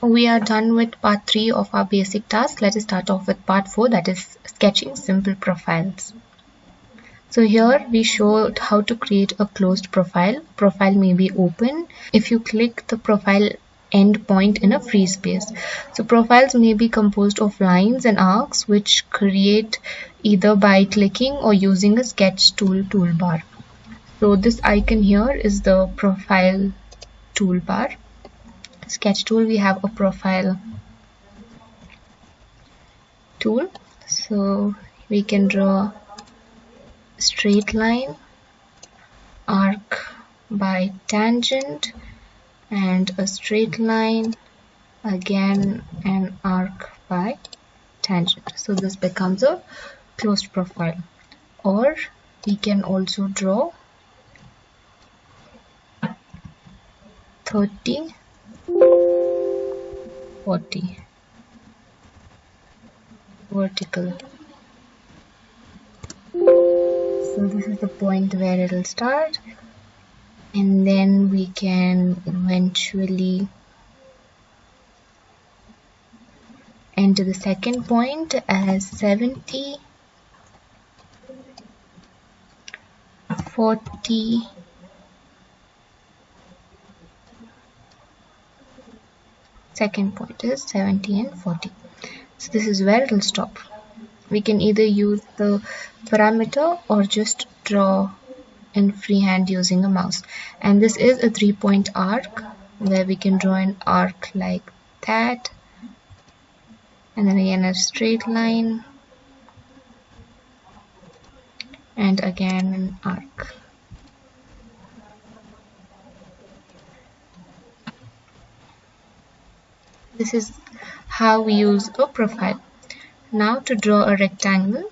We are done with part 3 of our basic task. Let us start off with part 4, that is sketching simple profiles. So here we showed how to create a closed profile. Profile may be open if you click the profile endpoint in a free space. So profiles may be composed of lines and arcs which create either by clicking or using a sketch tool toolbar. So this icon here is the profile toolbar. Sketch tool, we have a profile tool, so we can draw straight line, arc by tangent, and a straight line, again an arc by tangent. So this becomes a closed profile. Or we can also draw 30, 40 vertical. So this is the point where it will start, and then we can eventually enter the second point as 70, 40, second point is 70 and 40. So this is where it will stop. We can either use the parameter or just draw in freehand using a mouse. And this is a 3-point arc where we can draw an arc like that, and then again a straight line, and again an arc. This is how we use a profile. Now to draw a rectangle,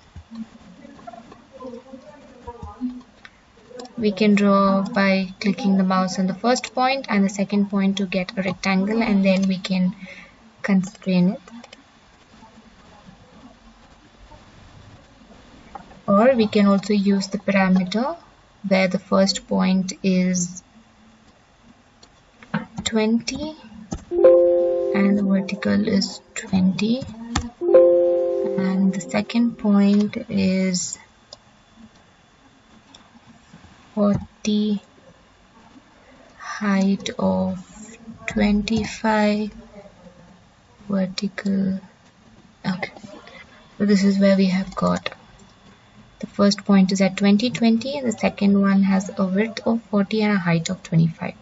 we can draw by clicking the mouse on the first point and the second point to get a rectangle, and then we can constrain it. Or we can also use the parameter where the first point is 20 and the vertical is 20, and the second point is 40, height of 25, vertical. Okay, so this is where we have got the first point is at 20, 20, and the second one has a width of 40 and a height of 25.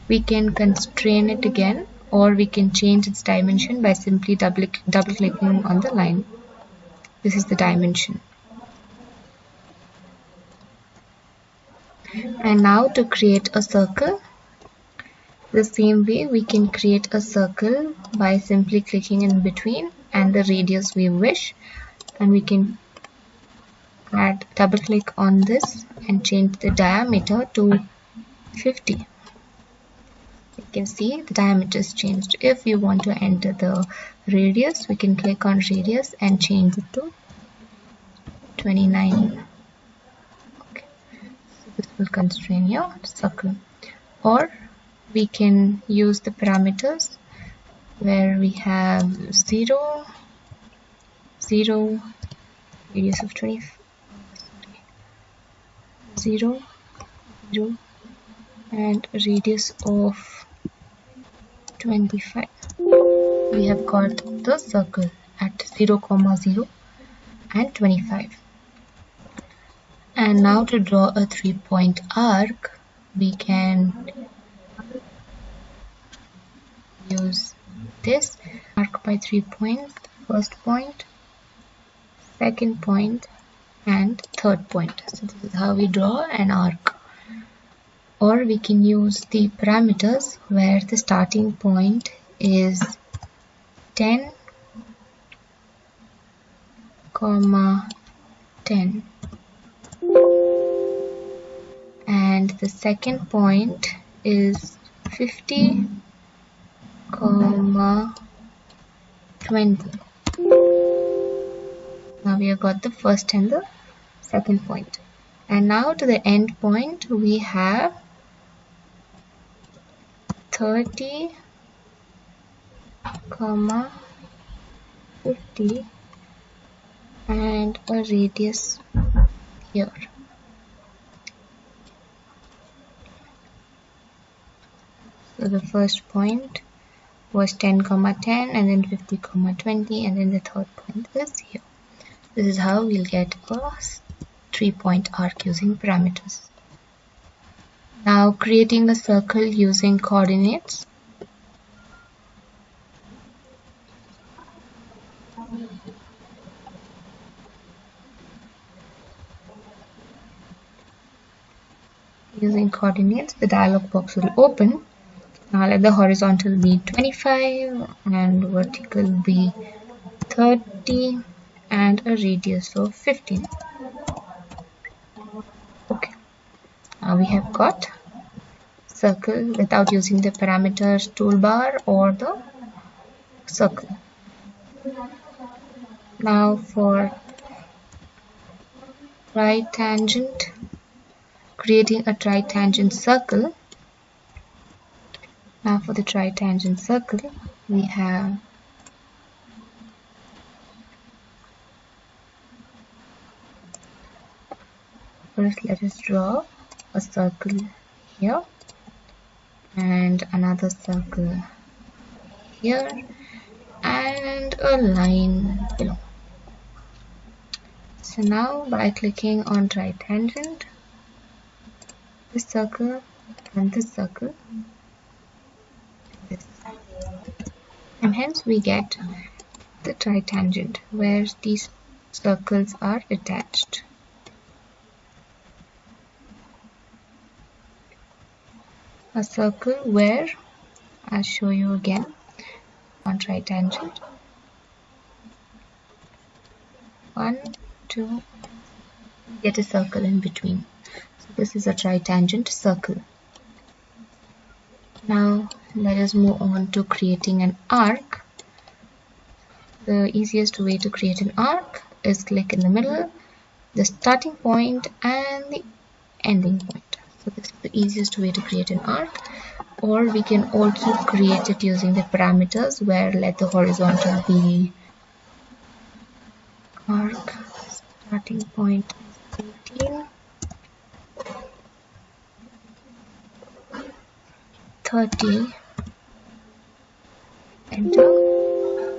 We can constrain it again, or we can change its dimension by simply double clicking on the line. This is the dimension. And now to create a circle, the same way we can create a circle by simply clicking in between and the radius we wish, and we can double click on this and change the diameter to 50. You can see the diameter is changed. If we want to enter the radius, we can click on radius and change it to 29. Okay. So this will constrain your circle. Or we can use the parameters where we have 0, 0, radius of 20, 0, 0, and radius of 25. We have got the circle at 0, 0 and 25. And now to draw a 3-point arc, we can use this arc by 3 points, first point, second point, and third point. So this is how we draw an arc. Or we can use the parameters where the starting point is 10, 10, and the second point is 50, 20. Now we have got the first and the second point. And now to the end point we have 30, comma 50 and a radius here. So the first point was 10, 10 and then 50, 20 and then the third point is here. This is how we'll get a 3-point arc using parameters. Now creating a circle using coordinates. Using coordinates, the dialog box will open. Now let the horizontal be 25 and vertical be 30 and a radius of 15. Okay, now we have got circle without using the parameters toolbar or the circle. Now for tritangent, creating a tritangent circle. Now for the tritangent circle, we have first let us draw a circle here and another circle here and a line below. So now by clicking on tritangent, this circle and this circle, this, and hence we get the tritangent where these circles are attached. A circle where, I'll show you again on tritangent, 1, 2, get a circle in between. So this is a tritangent circle. Now let us move on to creating an arc. The easiest way to create an arc is click in the middle, the starting point and the ending point. So this is the easiest way to create an arc, or we can also create it using the parameters where let the horizontal be arc, starting point is 18, 30, enter,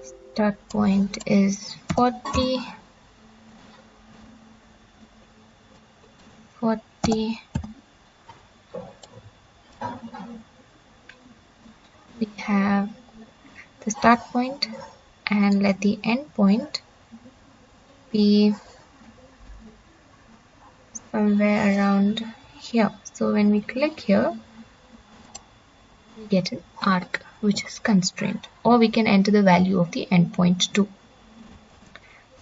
start point is 40, 40, we have the start point and let the end point be somewhere around here. So when we click here, we get an arc which is constrained, or we can enter the value of the endpoint too.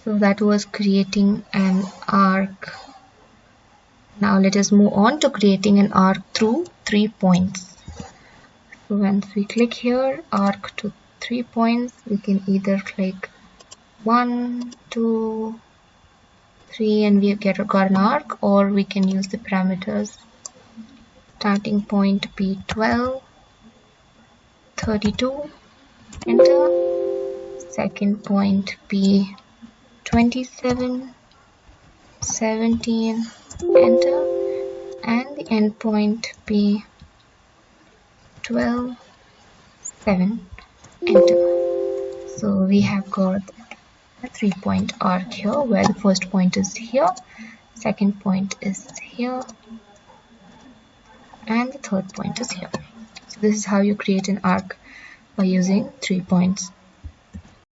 So that was creating an arc. Now let us move on to creating an arc through 3 points. So once we click here, arc to 3 points, we can either click 1, 2, 3 and we got an arc, or we can use the parameters starting point be 12, 32, enter, second point be 27, 17, enter, and the end point be 12, 7, enter. So we have got a 3-point arc here where the first point is here, second point is here, and the third point is here. So this is how you create an arc by using 3 points.